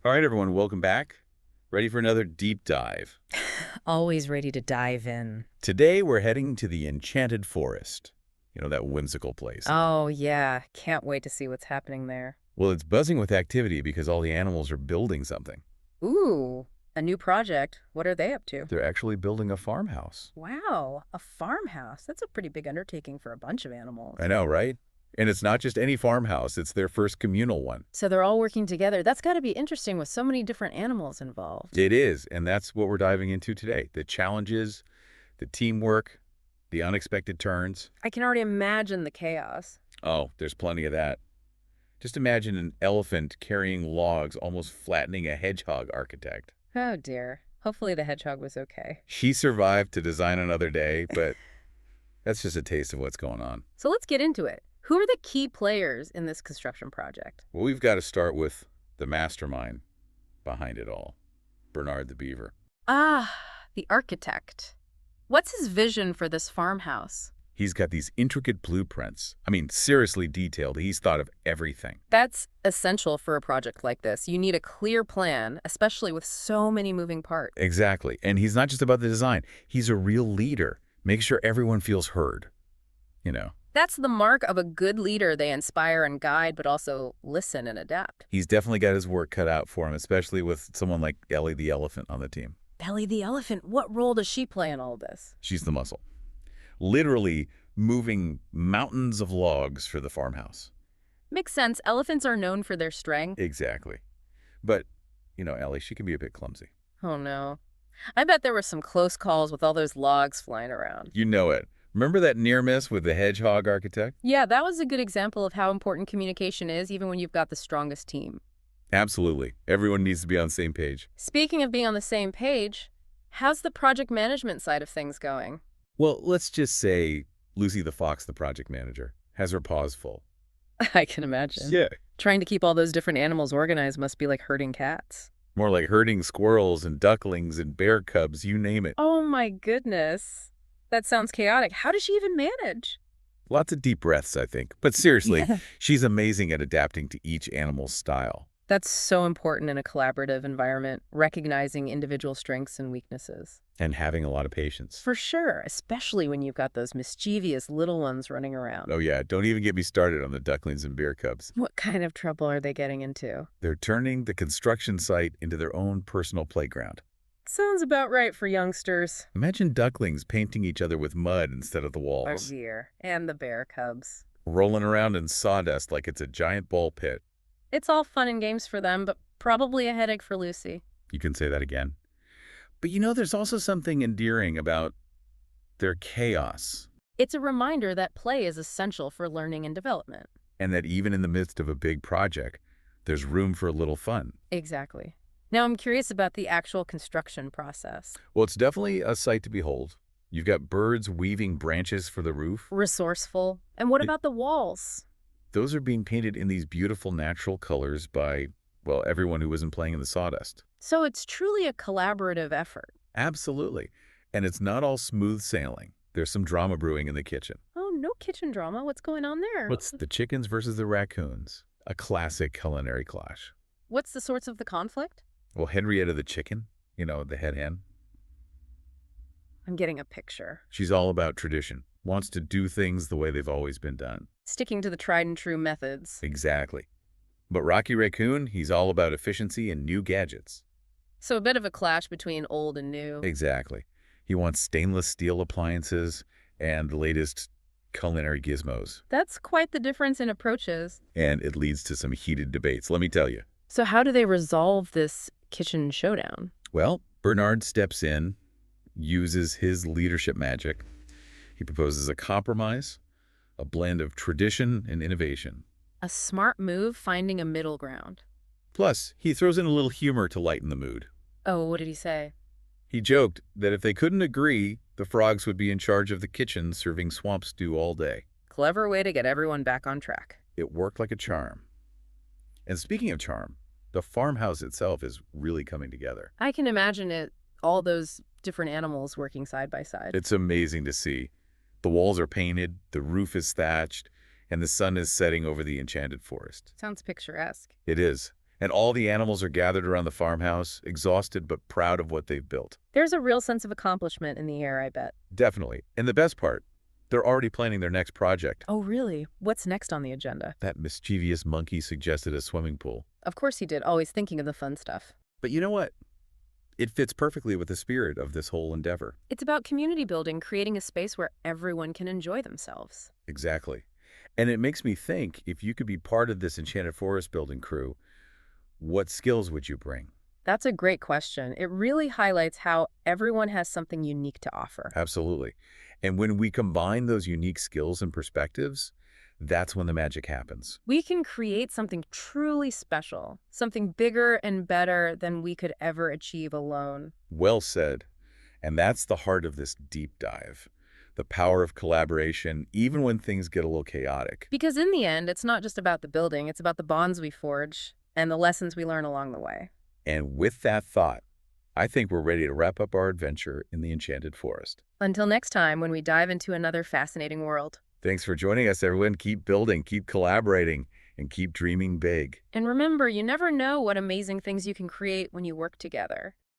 All right, everyone, welcome back. Ready for another deep dive. Always ready to dive in. Today, we're heading to the Enchanted Forest. You know, that whimsical place. Oh, yeah. Can't wait to see what's happening there. Well, it's buzzing with activity because all the animals are building something. Ooh, a new project. What are they up to? They're actually building a farmhouse. Wow, a farmhouse. That's a pretty big undertaking for a bunch of animals. I know, right? And it's not just any farmhouse, it's their first communal one. So they're all working together. That's got to be interesting with so many different animals involved. It is, and that's what we're diving into today. The challenges, the teamwork, the unexpected turns. I can already imagine the chaos. Oh, there's plenty of that. Just imagine an elephant carrying logs almost flattening a hedgehog architect. Oh, dear. Hopefully the hedgehog was okay. She survived to design another day, but that's just a taste of what's going on. So let's get into it. Who are the key players in this construction project? Well, we've got to start with the mastermind behind it all, Bernard the Beaver. Ah, the architect. What's his vision for this farmhouse? He's got these intricate blueprints. I mean, seriously detailed. He's thought of everything. That's essential for a project like this. You need a clear plan, especially with so many moving parts. Exactly. And he's not just about the design. He's a real leader. Make sure everyone feels heard, you know. That's the mark of a good leader. They inspire and guide, but also listen and adapt. He's definitely got his work cut out for him, especially with someone like Ellie the Elephant on the team. Ellie the Elephant, what role does she play in all this? She's the muscle. Literally moving mountains of logs for the farmhouse. Makes sense. Elephants are known for their strength. Exactly. But, you know, Ellie, she can be a bit clumsy. Oh, no. I bet there were some close calls with all those logs flying around. You know it. Remember that near miss with the hedgehog architect? Yeah, that was a good example of how important communication is, even when you've got the strongest team. Absolutely. Everyone needs to be on the same page. Speaking of being on the same page, how's the project management side of things going? Well, let's just say Lucy the Fox, the project manager, has her paws full. I can imagine. Yeah. Trying to keep all those different animals organized must be like herding cats. More like herding squirrels and ducklings and bear cubs, you name it. Oh my goodness. That sounds chaotic. How does she even manage? Lots of deep breaths, I think. But seriously, Yeah. she's amazing at adapting to each animal's style. That's so important in a collaborative environment, recognizing individual strengths and weaknesses. And having a lot of patience. For sure, especially when you've got those mischievous little ones running around. Oh yeah, don't even get me started on the ducklings and bear cubs. What kind of trouble are they getting into? They're turning the construction site into their own personal playground. Sounds about right for youngsters. Imagine ducklings painting each other with mud instead of the Oh walls. dear. And the bear cubs. Rolling around in sawdust like it's a giant ball pit. It's all fun and games for them, but probably a headache for Lucy. You can say that again. But you know, there's also something endearing about their chaos. It's a reminder that play is essential for learning and development. And that even in the midst of a big project, there's room for a little fun. Exactly. Now I'm curious about the actual construction process. Well, it's definitely a sight to behold. You've got birds weaving branches for the roof. Resourceful. And what It- about the walls? Those are being painted in these beautiful natural colors by, well, everyone who wasn't playing in the sawdust. So it's truly a collaborative effort. Absolutely. And it's not all smooth sailing. There's some drama brewing in the kitchen. Oh, no kitchen drama. What's going on there? What's the chickens versus the raccoons? A classic culinary clash. What's the source of the conflict? Well, Henrietta the chicken, you know, the head hen, I'm getting a picture. she's all about tradition, wants to do things the way they've always been done. Sticking to the tried and true methods. Exactly. But Rocky Raccoon, he's all about efficiency and new gadgets. So a bit of a clash between old and new. Exactly. He wants stainless steel appliances and the latest culinary gizmos. That's quite the difference in approaches. And it leads to some heated debates, let me tell you. So how do they resolve this kitchen showdown? Well, Bernard steps in, uses his leadership magic. He proposes a compromise, a blend of tradition and innovation. A smart move, finding a middle ground. Plus, he throws in a little humor to lighten the mood. Oh, what did he say? He joked that if they couldn't agree, the frogs would be in charge of the kitchen serving swamp stew all day. Clever way to get everyone back on track. It worked like a charm. And speaking of charm, the farmhouse itself is really coming together. I can imagine it, all those different animals working side by side. It's amazing to see. The walls are painted, the roof is thatched, and the sun is setting over the enchanted forest. Sounds picturesque. It is. And all the animals are gathered around the farmhouse, exhausted but proud of what they've built. There's a real sense of accomplishment in the air, I bet. Definitely. And the best part, they're already planning their next project. Oh, really? What's next on the agenda? That mischievous monkey suggested a swimming pool. Of course he did, always thinking of the fun stuff. But you know what? It fits perfectly with the spirit of this whole endeavor. It's about community building, creating a space where everyone can enjoy themselves. Exactly. And it makes me think, if you could be part of this Enchanted Forest building crew, what skills would you bring? That's a great question. It really highlights how everyone has something unique to offer. Absolutely. And when we combine those unique skills and perspectives, that's when the magic happens. We can create something truly special, something bigger and better than we could ever achieve alone. Well said. And that's the heart of this deep dive. The power of collaboration, even when things get a little chaotic. Because in the end, it's not just about the building, it's about the bonds we forge and the lessons we learn along the way. And with that thought, I think we're ready to wrap up our adventure in the Enchanted Forest. Until next time, when we dive into another fascinating world. Thanks for joining us, everyone. Keep building, keep collaborating, and keep dreaming big. And remember, you never know what amazing things you can create when you work together.